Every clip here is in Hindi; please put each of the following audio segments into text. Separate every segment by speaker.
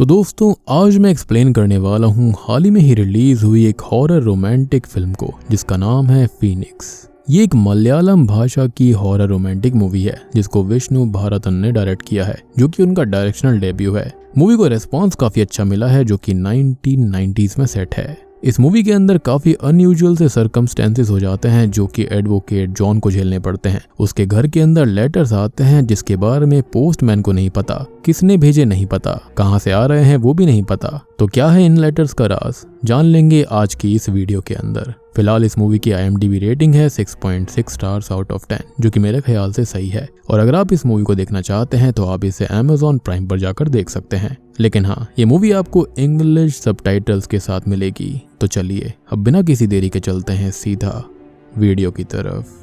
Speaker 1: तो दोस्तों आज मैं एक्सप्लेन करने वाला हूँ हाल ही में ही रिलीज हुई एक हॉरर रोमांटिक फिल्म को जिसका नाम है फीनिक्स। ये एक मलयालम भाषा की हॉरर रोमांटिक मूवी है जिसको विष्णु भारतन ने डायरेक्ट किया है, जो कि उनका डायरेक्शनल डेब्यू है। मूवी को रेस्पॉन्स काफी अच्छा मिला है जो कि 1990s में सेट है। इस मूवी के अंदर काफी अनयूजुअल से सर्कमस्टेंसेस हो जाते हैं जो कि एडवोकेट जॉन को झेलने पड़ते हैं। उसके घर के अंदर लेटर्स आते हैं जिसके बारे में पोस्टमैन को नहीं पता, किसने भेजे नहीं पता, कहां से आ रहे हैं वो भी नहीं पता। तो क्या है इन लेटर्स का राज, जान लेंगे आज की इस वीडियो के अंदर। फिलहाल इस मूवी की IMDb रेटिंग है 6.6 स्टार्स आउट ऑफ 10, जो कि मेरे ख्याल से सही है। और अगर आप इस मूवी को देखना चाहते हैं तो आप इसे Amazon प्राइम पर जाकर देख सकते हैं। लेकिन हाँ, ये मूवी आपको इंग्लिश सबटाइटल्स के साथ मिलेगी। तो चलिए अब बिना किसी देरी के चलते हैं सीधा वीडियो की तरफ।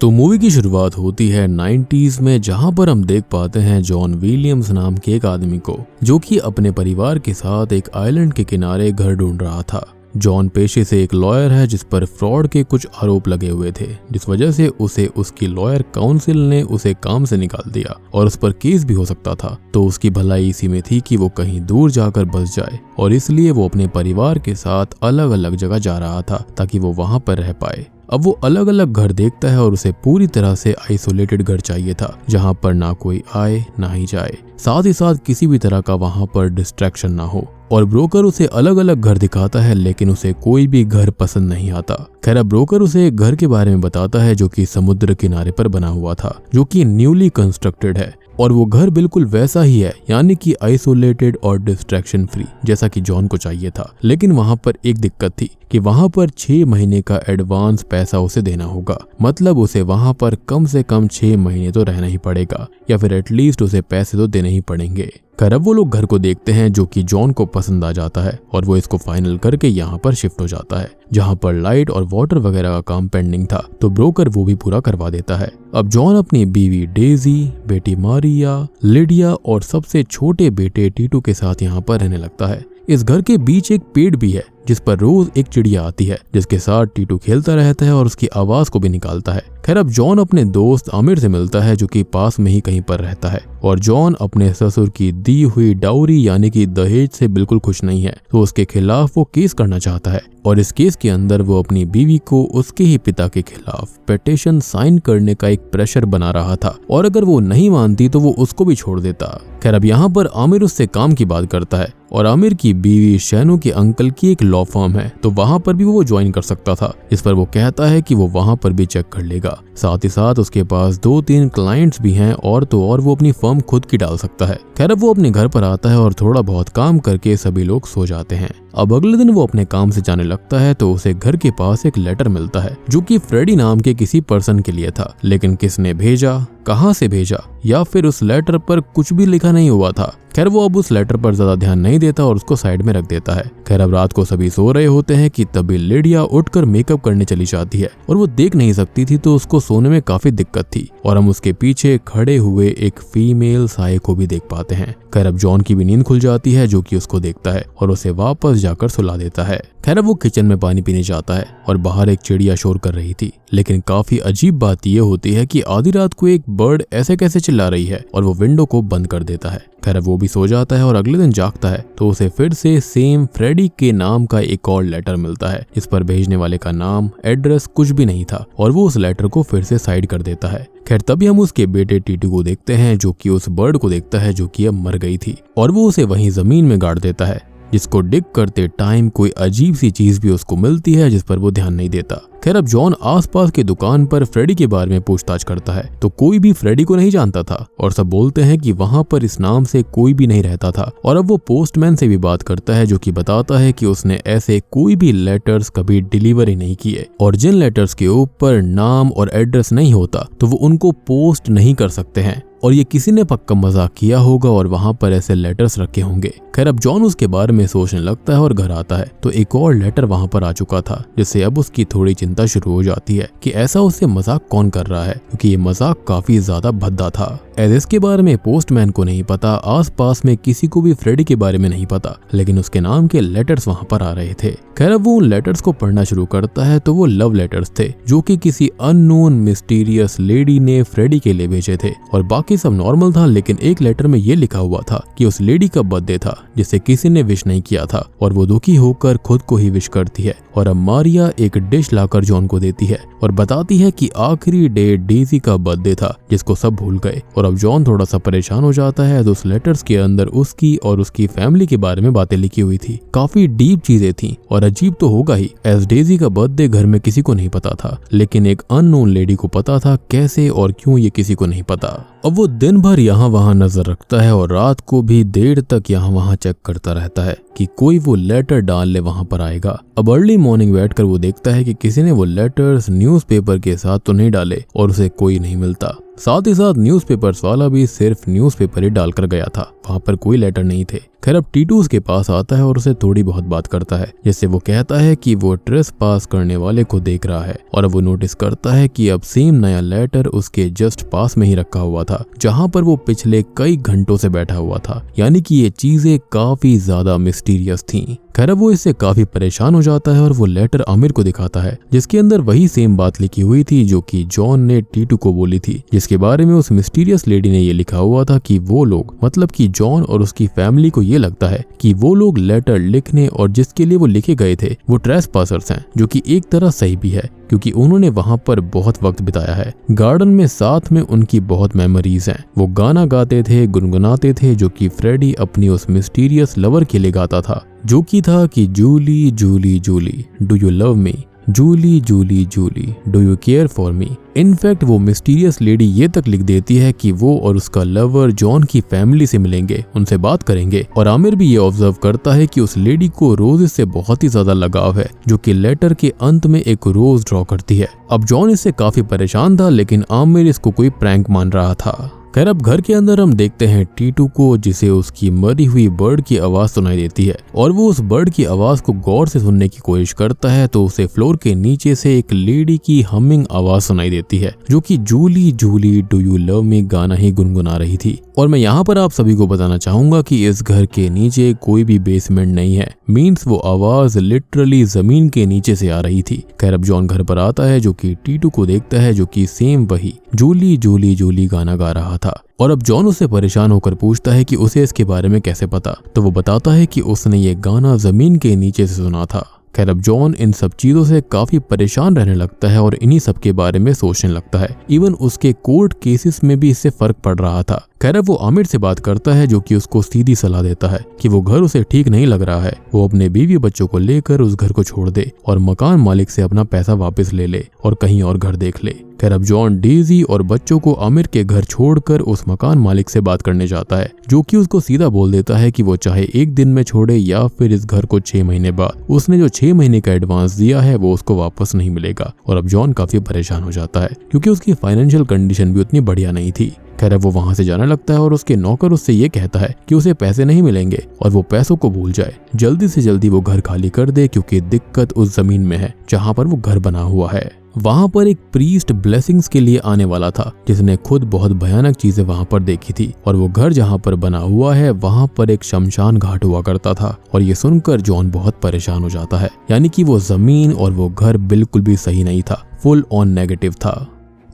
Speaker 1: तो मूवी की शुरुआत होती है 90s में, जहां पर हम देख पाते हैं जॉन विलियम्स नाम के एक आदमी को जो कि अपने परिवार के साथ एक आइलैंड के किनारे घर ढूंढ रहा था। जॉन पेशे से एक लॉयर है जिस पर फ्रॉड के कुछ आरोप लगे हुए थे, जिस वजह से उसे उसकी लॉयर काउंसिल ने उसे काम से निकाल दिया और उस पर केस भी हो सकता था। तो उसकी भलाई इसी में थी कि वो कहीं दूर जाकर बस जाए और इसलिए वो अपने परिवार के साथ अलग अलग जगह जा रहा था ताकि वो वहां पर रह पाए। अब वो अलग अलग घर देखता है और उसे पूरी तरह से आइसोलेटेड घर चाहिए था जहां पर ना कोई आए ना ही जाए, साथ ही साथ किसी भी तरह का वहां पर डिस्ट्रैक्शन ना हो। और ब्रोकर उसे अलग अलग घर दिखाता है लेकिन उसे कोई भी घर पसंद नहीं आता। खैर ब्रोकर उसे एक घर के बारे में बताता है जो कि समुद्र किनारे पर बना हुआ था, जो कि न्यूली कंस्ट्रक्टेड है और वो घर बिल्कुल वैसा ही है, यानी कि आइसोलेटेड और डिस्ट्रैक्शन फ्री, जैसा कि जॉन को चाहिए था। लेकिन वहां पर एक दिक्कत थी कि वहां पर 6 महीने का एडवांस पैसा उसे देना होगा। मतलब उसे वहां पर कम से कम 6 महीने तो रहना ही पड़ेगा या फिर एटलीस्ट उसे पैसे तो देने ही पड़ेंगे। खैर अब वो लोग घर को देखते हैं जो कि जॉन को पसंद आ जाता है और वो इसको फाइनल करके यहाँ पर शिफ्ट हो जाता है, जहाँ पर लाइट और वाटर वगैरह का काम पेंडिंग था तो ब्रोकर वो भी पूरा करवा देता है। अब जॉन अपनी बीवी डेजी, बेटी मारिया, लिडिया और सबसे छोटे बेटे टीटू के साथ यहाँ पर रहने लगता है। इस घर के बीच एक पेड़ भी है जिस पर रोज एक चिड़िया आती है जिसके साथ टीटू खेलता रहता है और उसकी आवाज को भी निकालता है। खैर अब जॉन अपने दोस्त आमिर से मिलता है जो कि पास में ही कहीं पर रहता है और जॉन अपने ससुर की दी हुई डाउरी यानी कि दहेज से बिल्कुल खुश नहीं है, तो उसके खिलाफ वो केस करना चाहता है और इस केस के अंदर वो अपनी बीवी को उसके ही पिता के खिलाफ पिटीशन साइन करने का एक प्रेशर बना रहा था और अगर वो नहीं मानती तो वो उसको भी छोड़ देता। खैर अब यहाँ पर आमिर उससे काम की बात करता है और आमिर की बीवी शैनू के अंकल की एक लॉ फर्म है तो वहां पर भी वो ज्वाइन कर सकता था। इस पर वो कहता है कि वो वहां पर भी चेक कर लेगा। साथ ही साथ उसके पास 2-3 क्लाइंट्स भी हैं और तो और वो अपनी फर्म खुद की डाल सकता है। खैर अब वो अपने घर पर आता है और थोड़ा बहुत काम करके सभी लोग सो जाते हैं। अब अगले दिन वो अपने काम से जाने लगता है तो उसे घर के पास एक लेटर मिलता है जो कि फ्रेडी नाम के किसी पर्सन के लिए था, लेकिन किसने भेजा, कहां से भेजा या फिर उस लेटर पर कुछ भी लिखा नहीं हुआ था। खैर वो अब उस लेटर पर ज्यादा ध्यान नहीं देता और उसको साइड में रख देता है। खैर अब रात को सभी सो रहे होते हैं कि तभी लिडिया उठकर मेकअप करने चली जाती है और वो देख नहीं सकती थी तो उसको सोने में काफी दिक्कत थी और हम उसके पीछे खड़े हुए एक फीमेल साये को भी देख पाते हैं। खैर अब जॉन की भी नींद खुल जाती है जो कि उसको देखता है और उसे वापस जाकर सुला देता है। खैर अब वो किचन में पानी पीने जाता है और बाहर एक चिड़िया शोर कर रही थी, लेकिन काफी अजीब बात ये होती है कि आधी रात को एक बर्ड ऐसे कैसे चिल्ला रही है और वो विंडो को बंद कर देता है। खैर वो भी सो जाता है और अगले दिन जागता है तो उसे फिर से सेम फ्रेडी के नाम का एक और लेटर मिलता है। इस पर भेजने वाले का नाम, एड्रेस कुछ भी नहीं था और वो उस लेटर को फिर से साइड कर देता है। खैर तभी हम उसके बेटे टीटू को देखते हैं जो कि उस बर्ड को देखता है जो कि अब मर गई थी और वो उसे वहीं जमीन में गाड़ देता है, जिसको डिग करते टाइम कोई अजीब सी चीज भी उसको मिलती है जिस पर वो ध्यान नहीं देता। खैर अब जॉन आसपास की दुकान पर फ्रेडी के बारे में पूछताछ करता है तो कोई भी फ्रेडी को नहीं जानता था और सब बोलते हैं कि वहां पर इस नाम से कोई भी नहीं रहता था। और अब वो पोस्टमैन से भी बात करता है जो कि बताता है कि उसने ऐसे कोई भी लेटर्स कभी डिलीवर ही नहीं किए और जिन लेटर्स के ऊपर नाम और एड्रेस नहीं होता तो वो उनको पोस्ट नहीं कर सकते हैं और ये किसी ने पक्का मजाक किया होगा और वहां पर ऐसे लेटर्स रखे होंगे। खैर अब जॉन उसके बारे में सोचने लगता है और घर आता है तो एक और लेटर वहां पर आ चुका था, जिससे अब उसकी थोड़ी चिंता शुरू हो जाती है कि ऐसा उससे मजाक कौन कर रहा है, क्योंकि ये मजाक काफी ज्यादा भद्दा था। एज इसके बारे में पोस्टमैन को नहीं पता, आसपास में किसी को भी फ्रेडी के बारे में नहीं पता, लेकिन उसके नाम के लेटर्स वहाँ पर आ रहे थे। खैर अब वो उन लेटर्स को पढ़ना शुरू करता है तो वो लव लेटर्स थे जो कि किसी अननोन मिस्टीरियस लेडी ने फ्रेडी के लिए भेजे थे और बाकी सब नॉर्मल था, लेकिन एक लेटर में ये लिखा हुआ था कि उस लेडी का बर्थडे था जिसे किसी ने विश नहीं किया था और वो दुखी होकर खुद को ही विश करती है। और अब मारिया एक डिश लाकर जॉन को देती है और बताती है कि आखिरी डे डेजी का बर्थडे था जिसको सब भूल गए। और अब जॉन थोड़ा सा परेशान हो जाता है तो उस लेटर्स के अंदर उसकी और उसकी फैमिली के बारे में बातें लिखी हुई थी। काफी डीप चीजें थी और अजीब तो होगा ही, एज डेजी का बर्थडे घर में किसी को नहीं पता था, लेकिन एक अननोन लेडी को पता था। कैसे और क्यों ये किसी को नहीं पता। अब वो दिन भर यहाँ वहाँ नजर रखता है और रात को भी देर तक यहाँ वहाँ चेक करता रहता है कि कोई वो लेटर डालने वहाँ पर आएगा। अब अर्ली मॉर्निंग बैठकर वो देखता है कि किसी ने वो लेटर्स न्यूज़पेपर के साथ तो नहीं डाले और उसे कोई नहीं मिलता। साथ ही साथ न्यूज़पेपर्स वाला भी सिर्फ न्यूज़पेपर ही डालकर गया था, वहाँ पर कोई लेटर नहीं थे। खैर अब टीटू उसके पास आता है और उसे थोड़ी बहुत बात करता है, जिससे वो कहता है कि वो ट्रेस पास करने वाले को देख रहा है और अब वो नोटिस करता है कि अब सेम नया लेटर उसके जस्ट पास में ही रखा हुआ था जहाँ पर वो पिछले कई घंटों से बैठा हुआ था। यानी कि ये चीजें काफी ज्यादा मिस्टीरियस थी। खैर वो इससे काफी परेशान हो जाता है और वो लेटर आमिर को दिखाता है जिसके अंदर वही सेम बात लिखी हुई थी जो कि जॉन ने टीटू को बोली थी, जिसके बारे में उस मिस्टीरियस लेडी ने ये लिखा हुआ था कि वो लोग, मतलब कि जॉन और उसकी फैमिली को ये लगता है कि वो लोग लेटर लिखने और जिसके लिए वो लिखे गए थे वो ट्रेसपासर्स हैं, जो कि एक तरह सही भी है क्योंकि उन्होंने वहां पर बहुत वक्त बिताया है। गार्डन में साथ में उनकी बहुत मेमोरीज हैं। वो गाना गाते थे, गुनगुनाते थे, जो कि फ्रेडी अपनी उस मिस्टीरियस लवर के लिए गाता था, जो कि था कि Julie Julie Julie do you love me, Julie Julie Julie do you care for me. In fact वो मिस्टीरियस लेडी ये तक लिख देती है कि वो और उसका लवर जॉन की फैमिली से मिलेंगे, उनसे बात करेंगे। और आमिर भी ये ऑब्जर्व करता है कि उस लेडी को रोज से बहुत ही ज्यादा लगाव है, जो कि लेटर के अंत में एक रोज ड्रॉ करती है। अब जॉन इससे काफी परेशान था, लेकिन आमिर इसको कोई प्रैंक मान रहा था। खैर अब घर के अंदर हम देखते हैं टीटू को, जिसे उसकी मरी हुई बर्ड की आवाज सुनाई देती है और वो उस बर्ड की आवाज को गौर से सुनने की कोशिश करता है तो उसे फ्लोर के नीचे से एक लेडी की हमिंग आवाज सुनाई देती है, जो कि Julie Julie do you love me गाना ही गुनगुना रही थी। और मैं यहाँ पर आप सभी को बताना चाहूंगा कि इस घर के नीचे कोई भी बेसमेंट नहीं है, मीन्स वो आवाज लिटरली जमीन के नीचे से आ रही थी। खैर अब जॉन घर पर आता है, जो कि टीटू को देखता है, जो कि सेम वही जूली जूली जूली गाना गा रहा था। और अब जॉन उससे परेशान होकर पूछता है कि उसे इसके बारे में कैसे पता, तो वो बताता है कि उसने ये गाना जमीन के नीचे से सुना था। खैर अब जॉन इन सब चीजों से काफी परेशान रहने लगता है और इन्हीं सब के बारे में सोचने लगता है। इवन उसके कोर्ट केसेस में भी इससे फर्क पड़ रहा था। खैर वो आमिर से बात करता है, जो कि उसको सीधी सलाह देता है कि वो घर उसे ठीक नहीं लग रहा है, वो अपने बीवी बच्चों को लेकर उस घर को छोड़ दे और मकान मालिक से अपना पैसा वापस ले ले और कहीं और घर देख ले। खैर अब जॉन डेजी और बच्चों को आमिर के घर छोड़कर उस मकान मालिक से बात करने जाता है, जो कि उसको सीधा बोल देता है कि वो चाहे एक दिन में छोड़े या फिर इस घर को 6 महीने बाद उसने जो 6 महीने का एडवांस दिया है वो उसको वापस नहीं मिलेगा। और अब जॉन काफी परेशान हो जाता है क्योंकि उसकी फाइनेंशियल कंडीशन भी उतनी बढ़िया नहीं थी। खैर वो वहां से जाने लगता है और उसके नौकर उससे ये कहता है कि उसे पैसे नहीं मिलेंगे और वो पैसों को भूल जाए, जल्दी से जल्दी वो घर खाली कर दे, क्योंकि दिक्कत उस जमीन में है जहां पर वो घर बना हुआ है। वहां पर एक प्रीस्ट ब्लेसिंग्स के लिए आने वाला था, जिसने खुद बहुत भयानक चीजें वहां पर देखी थी। और वो घर जहां पर बना हुआ है वहां पर एक शमशान घाट हुआ करता था। और ये सुनकर जॉन बहुत परेशान हो जाता है, यानी कि वो जमीन और वो घर बिल्कुल भी सही नहीं था, फुल ऑन नेगेटिव था।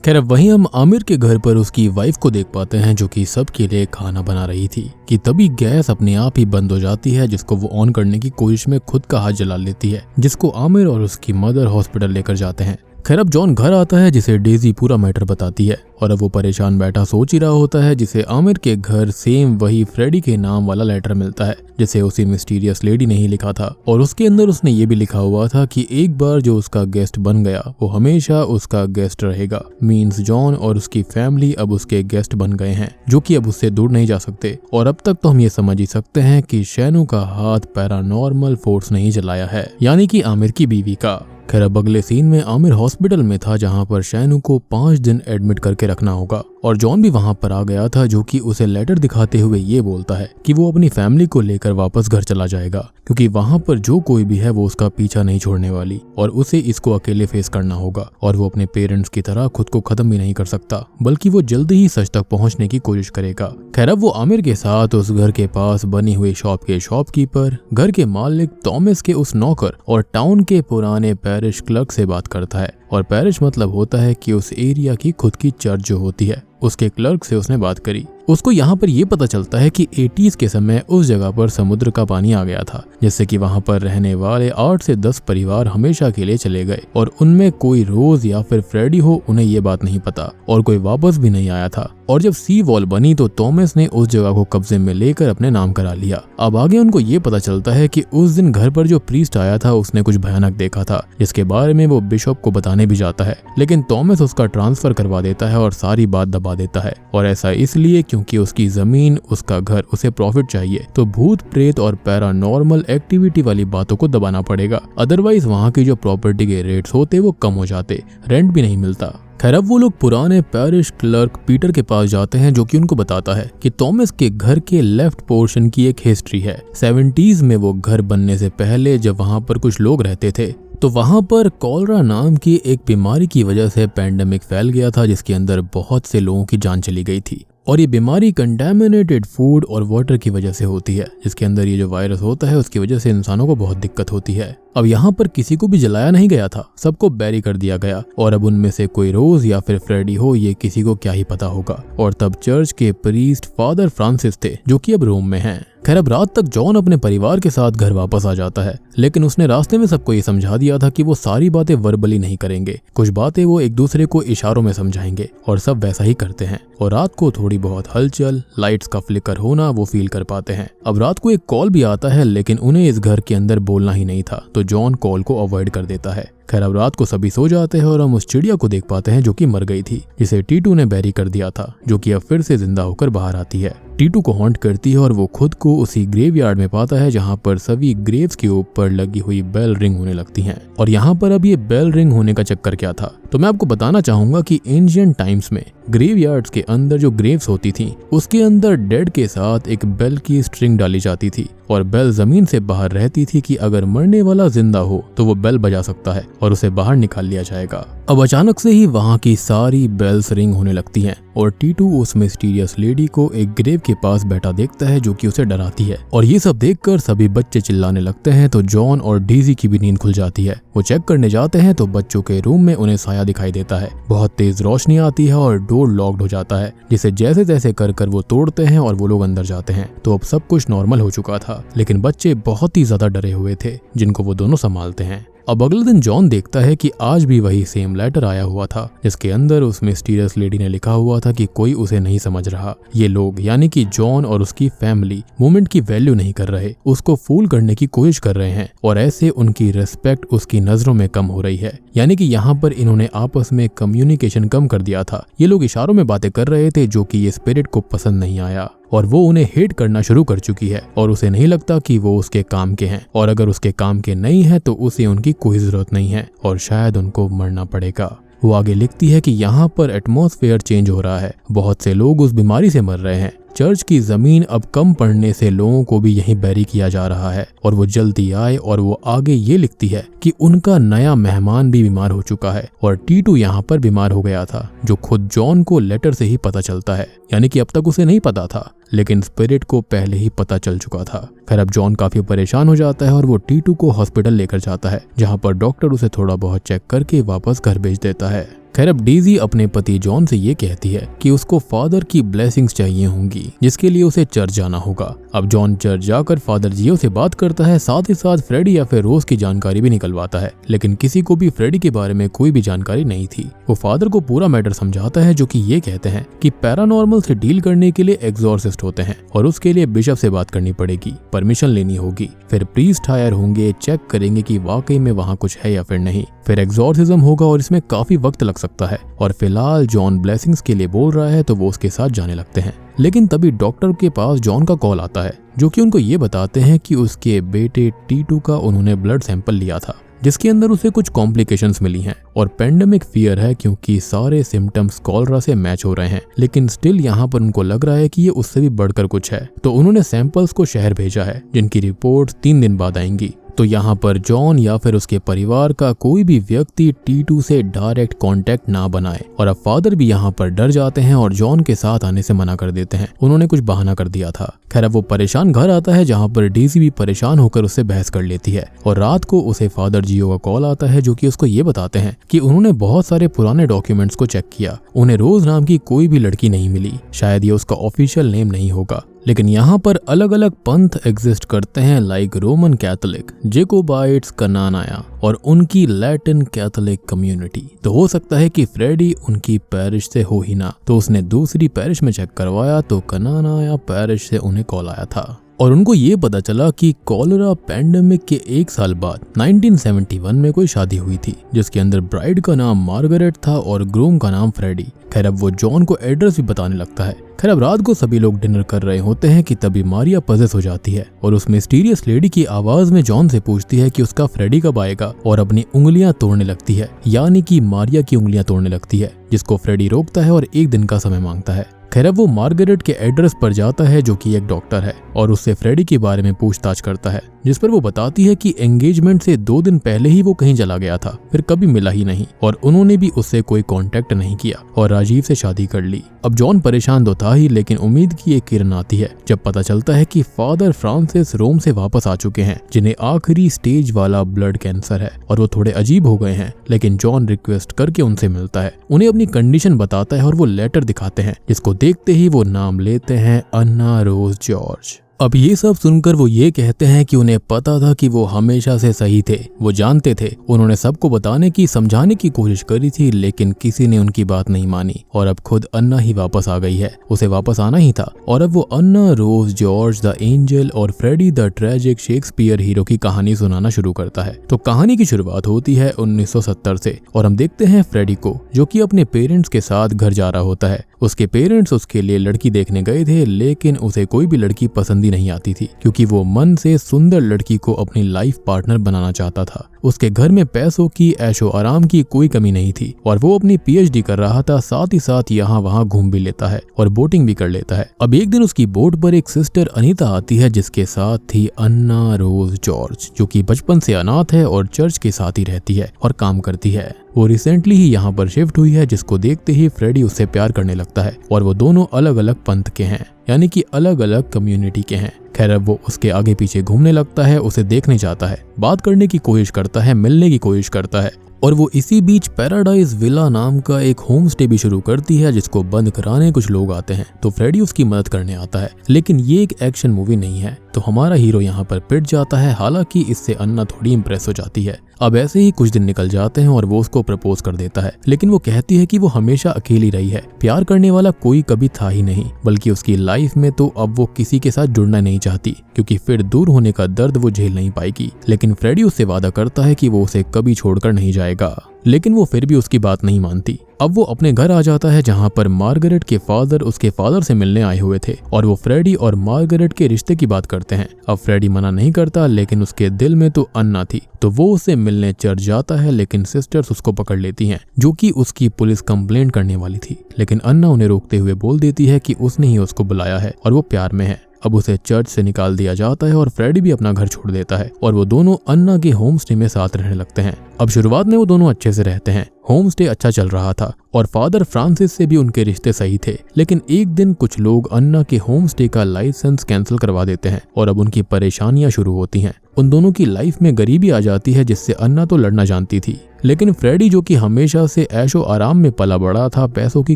Speaker 1: खैर वहीं हम आमिर के घर पर उसकी वाइफ को देख पाते हैं, जो कि सबके लिए खाना बना रही थी कि तभी गैस अपने आप ही बंद हो जाती है, जिसको वो ऑन करने की कोशिश में खुद का हाथ जला लेती है, जिसको आमिर और उसकी मदर हॉस्पिटल लेकर जाते हैं। खैर अब जॉन घर आता है, जिसे डेजी पूरा मैटर बताती है और अब वो परेशान बैठा सोच ही रहा होता है, जिसे आमिर के घर सेम वही फ्रेडी के नाम वाला लेटर मिलता है, जिसे उसी मिस्टीरियस लेडी ने ही लिखा था। और उसके अंदर उसने ये भी लिखा हुआ था कि एक बार जो उसका गेस्ट बन गया वो हमेशा उसका गेस्ट रहेगा। मीन्स जॉन और उसकी फैमिली अब उसके गेस्ट बन गए हैं, जो कि अब उससे दूर नहीं जा सकते। और अब तक तो हम ये समझ ही सकते हैं कि शैनू का हाथ पैरानॉर्मल फोर्स नहीं जलाया है, यानी कि आमिर की बीवी का। खैर अब अगले सीन में आमिर हॉस्पिटल में था, जहां पर शैनू को 5 दिन एडमिट करके रखना होगा और जॉन भी वहां पर आ गया था, जो कि उसे लेटर दिखाते हुए ये बोलता है कि वो अपनी फैमिली को लेकर वापस घर चला जाएगा, क्योंकि वहां पर जो कोई भी है वो उसका पीछा नहीं छोड़ने वाली और उसे इसको अकेले फेस करना होगा और वो अपने पेरेंट्स की तरह खुद को खत्म भी नहीं कर सकता, बल्कि वो जल्दी ही सच तक पहुंचने की कोशिश करेगा। खैर अब वो आमिर के साथ उस घर के पास बनी हुई शॉप के शॉपकीपर, घर के मालिक थॉमस के उस नौकर और टाउन के पुराने पैरिश क्लर्क से बात करता है। और पैरिश मतलब होता है कि उस एरिया की खुद की चर्च जो होती है, उसके क्लर्क से उसने बात करी। उसको यहाँ पर ये पता चलता है कि 80s के समय उस जगह पर समुद्र का पानी आ गया था, जिससे कि वहाँ पर रहने वाले 8 से 10 परिवार हमेशा के लिए चले गए और उनमें कोई रोज या फिर फ्रेडी हो, उन्हें ये बात नहीं पता और कोई वापस भी नहीं आया था। और जब सी वॉल बनी तो थॉमस ने उस जगह को कब्जे में लेकर अपने नाम करा लिया। अब आगे उनको ये पता चलता है कि उस दिन घर पर जो प्रीस्ट आया था उसने कुछ भयानक देखा था, जिसके बारे में वो बिशप को बताने भी जाता है, लेकिन थॉमस उसका ट्रांसफर करवा देता है और सारी बात दबा देता है। और ऐसा इसलिए क्योंकि उसकी जमीन, उसका घर, उसे प्रॉफिट चाहिए, तो भूत प्रेत और पैरानॉर्मल एक्टिविटी वाली बातों को दबाना पड़ेगा, अदरवाइज वहाँ की जो प्रॉपर्टी के रेट्स होते वो कम हो जाते, रेंट भी नहीं मिलता। खैर अब वो लोग पुराने पैरिश क्लर्क पीटर के पास जाते हैं, जो कि उनको बताता है कि थॉमस के घर के लेफ्ट पोर्शन की एक हिस्ट्री है। 70s में वो घर बनने से पहले जब वहाँ पर कुछ लोग रहते थे तो वहाँ पर कॉलरा नाम की एक बीमारी की वजह से पैंडेमिक फैल गया था, जिसके अंदर बहुत से लोगों की जान चली गई थी। और ये बीमारी कंटेमिनेटेड फूड और वाटर की वजह से होती है, जिसके अंदर ये जो वायरस होता है उसकी वजह से इंसानों को बहुत दिक्कत होती है। अब यहाँ पर किसी को भी जलाया नहीं गया था, सबको बैरी कर दिया गया और अब उनमें से कोई रोज या फिर फ्रेडी हो ये किसी को क्या ही पता होगा। और तब चर्च के प्रीस्ट फादर फ्रांसिस थे, जो कि अब रोम में हैं। खैर अब रात तक जॉन अपने परिवार के साथ घर वापस आ जाता है, लेकिन उसने रास्ते में सबको ये समझा दिया था कि वो सारी बातें वर्बली नहीं करेंगे, कुछ बातें वो एक दूसरे को इशारों में समझाएंगे और सब वैसा ही करते हैं। और रात को थोड़ी बहुत हलचल, लाइट्स का फ्लिकर होना वो फील कर पाते हैं। अब रात को एक कॉल भी आता है, लेकिन उन्हें इस घर के अंदर बोलना ही नहीं था, तो जॉन कॉल को अवॉइड कर देता है। खैर अब रात को सभी सो जाते हैं और हम उस चिड़िया को देख पाते हैं जो कि मर गई थी, जिसे टीटू ने बैरी कर दिया था, जो कि अब फिर से जिंदा होकर बाहर आती है। टीटू को हॉन्ट करती है और वो खुद को उसी ग्रेवयार्ड में पाता है जहाँ पर सभी ग्रेव्स के ऊपर लगी हुई बेल रिंग होने लगती हैं। और यहाँ पर अब ये बेल रिंग होने का चक्कर क्या था, तो मैं आपको बताना चाहूंगा कि एंशिएंट टाइम्स में ग्रेवयार्ड्स के अंदर जो ग्रेव्स होती थी उसके अंदर डेड के साथ एक बेल की स्ट्रिंग डाली जाती थी और बेल जमीन से बाहर रहती थी कि अगर मरने वाला जिंदा हो तो वो बेल बजा सकता है और उसे बाहर निकाल लिया जाएगा। अब अचानक से ही वहाँ की सारी बेल्स रिंग होने लगती हैं और टीटू उस मिस्टीरियस लेडी को एक ग्रेव के पास बैठा देखता है, जो कि उसे डराती है। और ये सब देखकर सभी बच्चे चिल्लाने लगते हैं, तो जॉन और डेजी की भी नींद खुल जाती है। वो चेक करने जाते हैं तो बच्चों के रूम में उन्हें साया दिखाई देता है। बहुत तेज रोशनी आती है और डोर लॉक्ड हो जाता है, जिसे जैसे तैसे कर वो तोड़ते हैं और वो लोग अंदर जाते हैं। तो अब सब कुछ नॉर्मल हो चुका था, लेकिन बच्चे बहुत ही ज्यादा डरे हुए थे, जिनको वो दोनों संभालते हैं। अब अगले दिन जॉन देखता है कि आज भी वही सेम लेटर आया हुआ था, जिसके अंदर उस मिस्टीरियस लेडी ने लिखा हुआ था कि कोई उसे नहीं समझ रहा। ये लोग यानी कि जॉन और उसकी फैमिली मोमेंट की वैल्यू नहीं कर रहे, उसको फूल करने की कोशिश कर रहे हैं और ऐसे उनकी रिस्पेक्ट उसकी नजरों में कम हो रही है। यानी कि यहाँ पर इन्होंने आपस में कम्युनिकेशन कम कर दिया था। ये लोग इशारों में बातें कर रहे थे, जो कि ये स्पिरिट को पसंद नहीं आया और वो उन्हें हेट करना शुरू कर चुकी है और उसे नहीं लगता कि वो उसके काम के हैं, और अगर उसके काम के नहीं है तो उसे उनकी कोई जरूरत नहीं है और शायद उनको मरना पड़ेगा। वो आगे लिखती है कि यहाँ पर एटमॉस्फेयर चेंज हो रहा है, बहुत से लोग उस बीमारी से मर रहे हैं, चर्च की जमीन अब कम पड़ने से लोगों को भी यहीं बैरी किया जा रहा है और वो जल्दी आए। और वो आगे ये लिखती है कि उनका नया मेहमान भी बीमार हो चुका है और टीटू यहाँ पर बीमार हो गया था, जो खुद जॉन को लेटर से ही पता चलता है। यानी कि अब तक उसे नहीं पता था, लेकिन स्पिरिट को पहले ही पता चल चुका था। खैर अब जॉन काफी परेशान हो जाता है और वो टीटू को हॉस्पिटल लेकर जाता है, जहाँ पर डॉक्टर उसे थोड़ा बहुत चेक करके वापस घर भेज देता है। खैर अब डेजी अपने पति जॉन से ये कहती है कि उसको फादर की ब्लेसिंग्स चाहिए होंगी, जिसके लिए उसे चर्च जाना होगा। अब जॉन चर्च जाकर फादर जियो से बात करता है, साथ ही साथ फ्रेडी या फिर रोज की जानकारी भी निकलवाता है, लेकिन किसी को भी फ्रेडी के बारे में कोई भी जानकारी नहीं थी। वो फादर को पूरा मैटर समझाता है, जो कि ये कहते हैं कि पैरानॉर्मल से डील करने के लिए एग्जॉर्सिस्ट होते हैं और उसके लिए बिशप से बात करनी पड़ेगी, परमिशन लेनी होगी, फिर प्रीस्ट हायर होंगे, चेक करेंगे कि वाकई में वहाँ कुछ है या फिर नहीं, फिर एग्जॉर्सिज्म होगा और इसमें काफी वक्त लग सकता है। और फिलहाल जॉन ब्लेसिंग्स के लिए बोल रहा है, तो वो उसके साथ जाने लगते हैं। लेकिन तभी डॉक्टर के पास जॉन का कॉल आता है, जो कि उनको ये बताते हैं कि उसके बेटे टीटू का उन्होंने ब्लड सैंपल लिया था, जिसके अंदर उसे कुछ कॉम्प्लिकेशंस मिली हैं और पेंडेमिक फियर है क्योंकि सारे सिम्टम्स कॉलरा से मैच हो रहे हैं, लेकिन स्टिल यहाँ पर उनको लग रहा है कि ये उससे भी बढ़कर कुछ है। तो उन्होंने सैंपल्स को शहर भेजा है जिनकी रिपोर्ट 3 दिन बाद आएंगी। तो यहाँ पर जॉन या फिर उसके परिवार का कोई भी व्यक्ति T2 से डायरेक्ट कांटेक्ट ना बनाए और अब फादर भी यहाँ पर डर जाते हैं और जॉन के साथ आने से मना कर देते हैं। उन्होंने कुछ बहाना कर दिया था। खैर अब वो परेशान घर आता है जहाँ पर डेजी भी परेशान होकर उससे बहस कर लेती है और रात को उसे फादर जियो का कॉल आता है जो कि उसको ये बताते हैं कि उन्होंने बहुत सारे पुराने डॉक्यूमेंट्स को चेक किया, उन्हें रोज नाम की कोई भी लड़की नहीं मिली। शायद ये उसका ऑफिशियल नेम नहीं होगा, लेकिन यहाँ पर अलग अलग पंथ एग्जिस्ट करते हैं लाइक रोमन कैथोलिक, जेकोबाइट्स, कनानाया और उनकी लैटिन कैथोलिक कम्युनिटी। तो हो सकता है कि फ्रेडी उनकी पैरिश से हो ही ना, तो उसने दूसरी पैरिश में चेक करवाया तो कनानाया पैरिश से उन्हें कॉल आया था और उनको ये पता चला कि कॉलरा पैंडेमिक के 1 साल बाद 1971 में कोई शादी हुई थी जिसके अंदर ब्राइड का नाम मार्गरेट था और ग्रूम का नाम फ्रेडी। खैर अब वो जॉन को एड्रेस भी बताने लगता है। खैर अब रात को सभी लोग डिनर कर रहे होते हैं कि तभी मारिया पजेस हो जाती है और उस मिस्टीरियस लेडी की आवाज में जॉन से पूछती है कि उसका फ्रेडी कब आएगा और अपनी उंगलियां तोड़ने लगती है, यानी कि मारिया की उंगलियां तोड़ने लगती है, जिसको फ्रेडी रोकता है और 1 दिन का समय मांगता है। खैर अब वो मार्गरेट के एड्रेस पर जाता है जो कि एक डॉक्टर है और उससे फ्रेडी के बारे में पूछताछ करता है, जिस पर वो बताती है कि एंगेजमेंट से 2 दिन पहले ही वो कहीं चला गया था, फिर कभी मिला ही नहीं और उन्होंने भी उससे कोई कांटेक्ट नहीं किया और राजीव से शादी कर ली। अब जॉन परेशान तो था ही, लेकिन उम्मीद की एक किरण आती है जब पता चलता है कि फादर फ्रांसिस रोम से वापस आ चुके हैं, जिन्हें आखिरी स्टेज वाला ब्लड कैंसर है और वो थोड़े अजीब हो गए हैं। लेकिन जॉन रिक्वेस्ट करके उनसे मिलता है, उन्हें अपनी कंडीशन बताता है और वो लेटर दिखाते हैं, जिसको देखते ही वो नाम लेते हैं अन्ना रोज जॉर्ज। अब ये सब सुनकर वो ये कहते हैं कि उन्हें पता था कि वो हमेशा से सही थे, वो जानते थे। उन्होंने सबको बताने की समझाने की कोशिश करी थी, लेकिन किसी ने उनकी बात नहीं मानी और अब खुद अन्ना ही वापस आ गई है, उसे वापस आना ही था। और अब वो Anna Rose George the angel और Freddie the tragic Shakespeare hero की कहानी सुनाना शुरू करता है। तो कहानी की शुरुआत होती है 1970 से और हम देखते हैं फ्रेडी को जो कि अपने पेरेंट्स के साथ घर जा रहा होता है। उसके पेरेंट्स उसके लिए लड़की देखने गए थे, लेकिन उसे कोई भी लड़की पसंद नहीं आती थी क्योंकि वो मन से सुंदर लड़की को अपनी लाइफ पार्टनर बनाना चाहता था। उसके घर में पैसों की, ऐशो आराम की कोई कमी नहीं थी और वो अपनी PhD कर रहा था, साथ ही साथ यहाँ वहाँ घूम भी लेता है और बोटिंग भी कर लेता है। अब एक दिन उसकी बोट पर एक सिस्टर अनीता आती है जिसके साथ थी अन्ना रोज जॉर्ज, जो कि बचपन से अनाथ है और चर्च के साथ ही रहती है और काम करती है। वो रिसेंटली ही यहाँ पर शिफ्ट हुई है, जिसको देखते ही फ्रेडी उससे प्यार करने लगता है और वो दोनों अलग अलग पंथ के हैं, यानी कि अलग अलग कम्युनिटी के हैं। खैर अब वो उसके आगे पीछे घूमने लगता है, उसे देखने जाता है, बात करने की कोशिश करता है, मिलने की कोशिश करता है और वो इसी बीच पैराडाइज विला नाम का एक होम स्टे भी शुरू करती है जिसको बंद कराने कुछ लोग आते हैं। तो फ्रेडी उसकी मदद करने आता है, लेकिन ये एक एक्शन मूवी नहीं है, तो हमारा हीरो यहाँ पर पिट जाता है। हालांकि इससे अन्ना थोड़ी इंप्रेस हो जाती है। अब ऐसे ही कुछ दिन निकल जाते हैं और वो उसको प्रपोज कर देता है, लेकिन वो कहती है कि वो हमेशा अकेली रही है, प्यार करने वाला कोई कभी था ही नहीं, बल्कि उसकी लाइफ में तो अब वो किसी के साथ जुड़ना नहीं चाहती क्योंकि फिर दूर होने का दर्द वो झेल नहीं पाएगी। लेकिन फ्रेडी उससे वादा करता है कि वो उसे कभी छोड़कर नहीं जाएगा, लेकिन वो फिर भी उसकी बात नहीं मानती। अब वो अपने घर आ जाता है जहाँ पर मार्गरेट के फादर उसके फादर से मिलने आए हुए थे और वो फ्रेडी और मार्गरेट के रिश्ते की बात करते हैं। अब फ्रेडी मना नहीं करता, लेकिन उसके दिल में तो अन्ना थी, तो वो उससे मिलने चर्च जाता है, लेकिन सिस्टर्स उसको पकड़ लेती हैं जो कि उसकी पुलिस कंप्लेंट करने वाली थी। लेकिन अन्ना उन्हें रोकते हुए बोल देती है कि उसने ही उसको बुलाया है और वो प्यार में है। अब उसे चर्च से निकाल दिया जाता है और फ्रेडी भी अपना घर छोड़ देता है और वो दोनों अन्ना के होम स्टे में साथ रहने लगते हैं। अब शुरुआत में वो दोनों अच्छे से रहते हैं, होम स्टे अच्छा चल रहा था और फादर फ्रांसिस से भी उनके रिश्ते सही थे। लेकिन एक दिन कुछ लोग अन्ना के होम स्टे का लाइसेंस कैंसिल करवा देते हैं और अब उनकी परेशानियां शुरू होती हैं। उन दोनों की लाइफ में गरीबी आ जाती है, जिससे अन्ना तो लड़ना जानती थी, लेकिन फ्रेडी जो कि हमेशा से ऐशो आराम में पला बड़ा था, पैसों की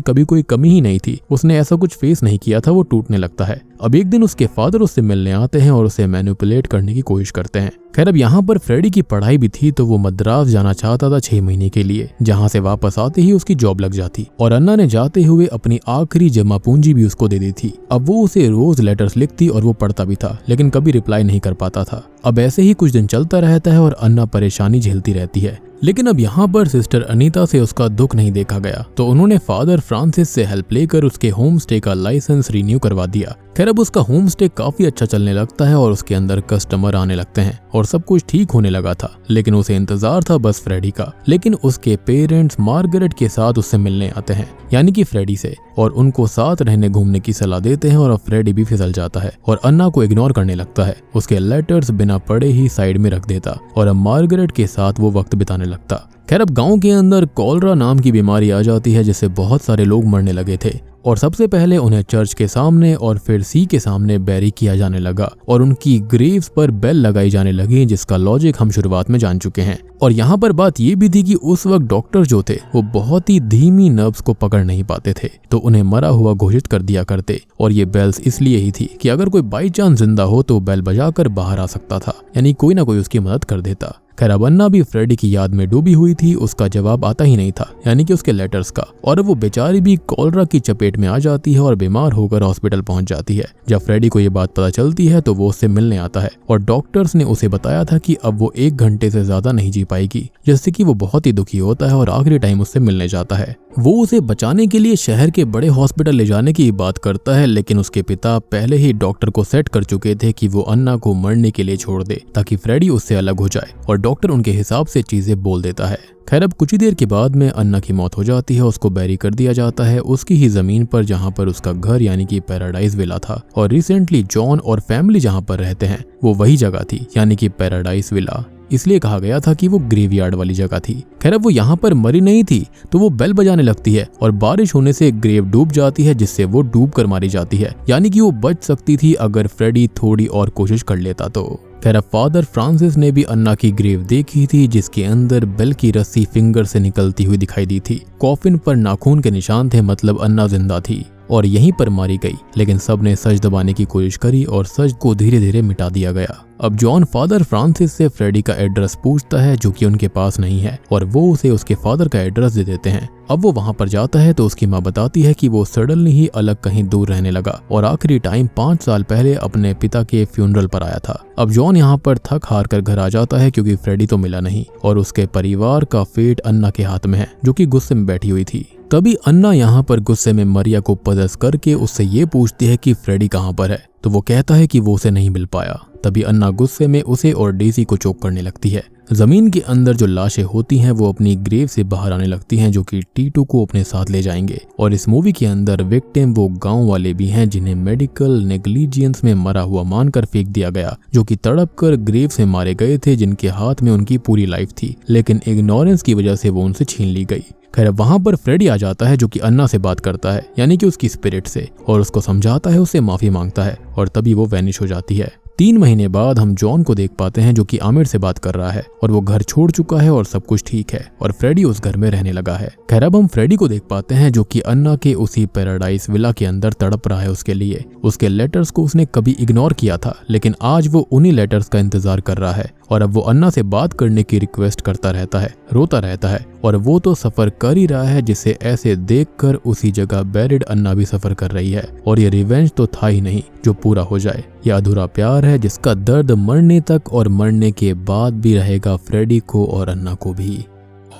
Speaker 1: कभी कोई कमी ही नहीं थी, उसने ऐसा कुछ फेस नहीं किया था, वो टूटने लगता है। अब एक दिन उसके फादर उससे मिलने आते हैं और उसे मैनिपुलेट करने की कोशिश करते हैं। खैर अब यहाँ पर फ्रेडी की पढ़ाई भी थी, तो वो मद्रास जाना चाहता था 6 महीने के लिए, जहाँ से वापस आते ही उसकी जॉब लग जाती और अन्ना ने जाते हुए अपनी आखिरी जमा पूंजी भी उसको दे दी थी। अब वो उसे रोज लेटर्स लिखती और वो पढ़ता भी था, लेकिन कभी रिप्लाई नहीं कर पाता था। अब ऐसे ही कुछ दिन चलता रहता है और अन्ना परेशानी झेलती रहती है। लेकिन अब यहाँ पर सिस्टर अनीता से उसका दुख नहीं देखा गया, तो उन्होंने फादर फ्रांसिस से हेल्प लेकर उसके होम स्टे का लाइसेंस रिन्यू करवा दिया। खैर अब उसका होम स्टे काफी अच्छा चलने लगता है और उसके अंदर कस्टमर आने लगते हैं और सब कुछ ठीक होने लगा था, लेकिन उसे इंतजार था बस फ्रेडी का। लेकिन उसके पेरेंट्स मार्गरेट के साथ उससे मिलने आते हैं, यानी कि फ्रेडी से, और उनको साथ रहने घूमने की सलाह देते हैं और अब फ्रेडी भी फिसल जाता है और अन्ना को इग्नोर करने लगता है। उसके लेटर्स बिना पढ़े ही साइड में रख देता और अब मार्गरेट के साथ वो वक्त बिताने लगता। खैर अब गांव के अंदर कॉलरा नाम की बीमारी आ जाती है जिससे बहुत सारे लोग मरने लगे थे और सबसे पहले उन्हें चर्च के सामने और फिर सी के सामने बैरी किया जाने लगा और उनकी ग्रेव्स पर बेल लगाई जाने लगी, जिसका लॉजिक हम शुरुआत में जान चुके हैं। और यहाँ पर बात ये भी थी कि उस वक्त डॉक्टर जो थे वो बहुत ही धीमी नर्व्स को पकड़ नहीं पाते थे, तो उन्हें मरा हुआ घोषित कर दिया करते। और ये बेल्स इसलिए ही थी कि अगर कोई बाई चांस जिंदा हो तो बेल बजाकर बाहर आ सकता था, यानी कोई ना कोई उसकी मदद कर देता। खैर अब अन्ना भी फ्रेडी की याद में डूबी हुई थी, उसका जवाब आता ही नहीं था, यानी कि उसके लेटर्स का, और वो बेचारी भी कॉलरा की चपेट में आ जाती है और बीमार होकर हॉस्पिटल पहुंच जाती है। जब फ्रेडी को ये बात पता चलती है तो वो उससे मिलने आता है और डॉक्टर्स ने उसे बताया था कि अब वो 1 घंटे से ज्यादा नहीं जी पाएगी, जिससे कि वो बहुत ही दुखी होता है और आखिरी टाइम उससे मिलने जाता है। वो उसे बचाने के लिए शहर के बड़े हॉस्पिटल ले जाने की बात करता है, लेकिन उसके पिता पहले ही डॉक्टर को सेट कर चुके थे कि वो अन्ना को मरने के लिए छोड़ दे ताकि फ्रेडी उससे अलग हो जाए, और डॉक्टर उनके हिसाब से चीजें बोल देता है। खैर अब कुछ ही देर के बाद में अन्ना की मौत हो जाती है, उसको बैरी कर दिया जाता है उसकी ही जमीन पर जहाँ पर उसका घर यानी कि पैराडाइज विला था, और रिसेंटली जॉन और फैमिली जहाँ पर रहते हैं वो वही जगह थी, यानी कि पैराडाइज विला। इसलिए कहा गया था कि वो ग्रेवयार्ड वाली जगह थी। खैर अब वो यहाँ पर मरी नहीं थी तो वो बेल बजाने लगती है और बारिश होने से ग्रेव डूब जाती है, जिससे वो डूब कर मारी जाती है, यानी कि वो बच सकती थी अगर फ्रेडी थोड़ी और कोशिश कर लेता तो। खैर अब फादर फ्रांसिस ने भी अन्ना की ग्रेव देखी थी, जिसके अंदर बेल की रस्सी फिंगर से निकलती हुई दिखाई दी थी। कॉफिन पर नाखून के निशान थे, मतलब अन्ना जिंदा थी और यहीं पर मारी गई। लेकिन सब ने सच दबाने की कोशिश करी और सच को धीरे धीरे मिटा दिया गया। अब जॉन फादर फ्रांसिस से फ्रेडी का एड्रेस पूछता है जो कि उनके पास नहीं है, और वो उसे उसके फादर का एड्रेस दे देते हैं। अब वो वहां पर जाता है तो उसकी माँ बताती है कि वो सडनली ही अलग कहीं दूर रहने लगा और आखिरी टाइम 5 साल पहले अपने पिता के फ्यूनरल पर आया था। अब जॉन यहाँ पर थक हार कर घर आ जाता है क्योंकि फ्रेडी तो मिला नहीं और उसके परिवार का फेट अन्ना के हाथ में है, जो कि गुस्से में बैठी हुई थी। तभी अन्ना यहाँ पर गुस्से में मरिया को पदस करके उससे ये पूछती है कि फ्रेडी कहाँ पर है, तो वो कहता है कि वो उसे नहीं मिल पाया। तभी अन्ना गुस्से में उसे और डेजी को चोक करने लगती है। जमीन के अंदर जो लाशें होती हैं वो अपनी ग्रेव से बाहर आने लगती हैं, जो कि टीटू को अपने साथ ले जाएंगे। और इस मूवी के अंदर विक्टिम वो गांव वाले भी हैं जिन्हें मेडिकल नेग्लिजियंस में मरा हुआ मानकर फेंक दिया गया, जो कि तड़प कर ग्रेव से मारे गए थे, जिनके हाथ में उनकी पूरी लाइफ थी, लेकिन इग्नोरेंस की वजह से वो उनसे छीन ली गई। खैर वहां पर फ्रेडी आ जाता है जो कि अन्ना से बात करता है, यानी कि उसकी स्पिरिट से, और उसको समझाता है, उससे माफी मांगता है और तभी वो वैनिश हो जाती है। 3 महीने बाद हम जॉन को देख पाते हैं जो कि आमिर से बात कर रहा है और वो घर छोड़ चुका है और सब कुछ ठीक है और फ्रेडी उस घर में रहने लगा है। खैर अब हम फ्रेडी को देख पाते हैं जो कि अन्ना के उसी पैराडाइज विला के अंदर तड़प रहा है उसके लिए। उसके लेटर्स को उसने कभी इग्नोर किया था, लेकिन आज वो उन्हीं लेटर्स का इंतजार कर रहा है और अब वो अन्ना से बात करने की रिक्वेस्ट करता रहता है, रोता रहता है, और वो तो सफर कर ही रहा है, जिसे ऐसे देखकर उसी जगह बैरिड अन्ना भी सफर कर रही है। और ये रिवेंज तो था ही नहीं जो पूरा हो जाए, ये अधूरा प्यार है जिसका दर्द मरने तक और मरने के बाद भी रहेगा फ्रेडी को और अन्ना को भी।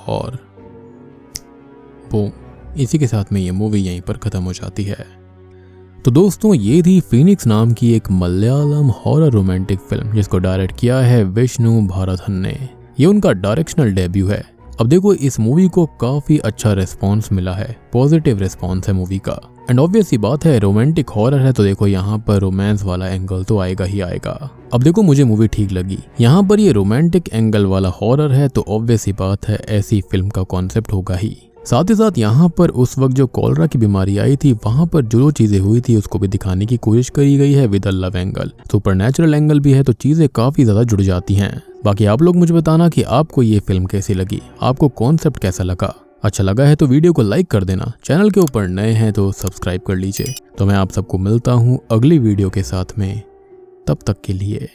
Speaker 1: और बूम, इसी के साथ में ये मूवी यहीं पर खत्म हो जाती है। तो दोस्तों ये थी फीनिक्स नाम की एक मलयालम हॉरर रोमांटिक फिल्म जिसको डायरेक्ट किया है विष्णु भारतन ने। ये उनका डायरेक्शनल डेब्यू है। अब देखो इस मूवी को काफी अच्छा रिस्पॉन्स मिला है, पॉजिटिव रिस्पॉन्स है मूवी का। एंड ऑब्वियस सी बात है रोमांटिक हॉरर है तो देखो यहाँ पर रोमांस वाला एंगल तो आएगा ही आएगा। अब देखो मुझे मूवी ठीक लगी, यहाँ पर ये रोमांटिक एंगल वाला हॉरर है तो ऑब्वियस सी बात है ऐसी फिल्म का कॉन्सेप्ट होगा ही। साथ ही साथ यहाँ पर उस वक्त जो कॉलरा की बीमारी आई थी वहां पर जो चीजें हुई थी उसको भी दिखाने की कोशिश करी गई है with a love angle. Supernatural angle भी है तो चीजें काफी ज्यादा जुड़ जाती हैं। बाकी आप लोग मुझे बताना कि आपको ये फिल्म कैसी लगी, आपको कॉन्सेप्ट कैसा लगा। अच्छा लगा है तो वीडियो को लाइक कर देना, चैनल के ऊपर नए हैं तो सब्सक्राइब कर लीजिए। तो मैं आप सबको मिलता हूँ अगली वीडियो के साथ में, तब तक के लिए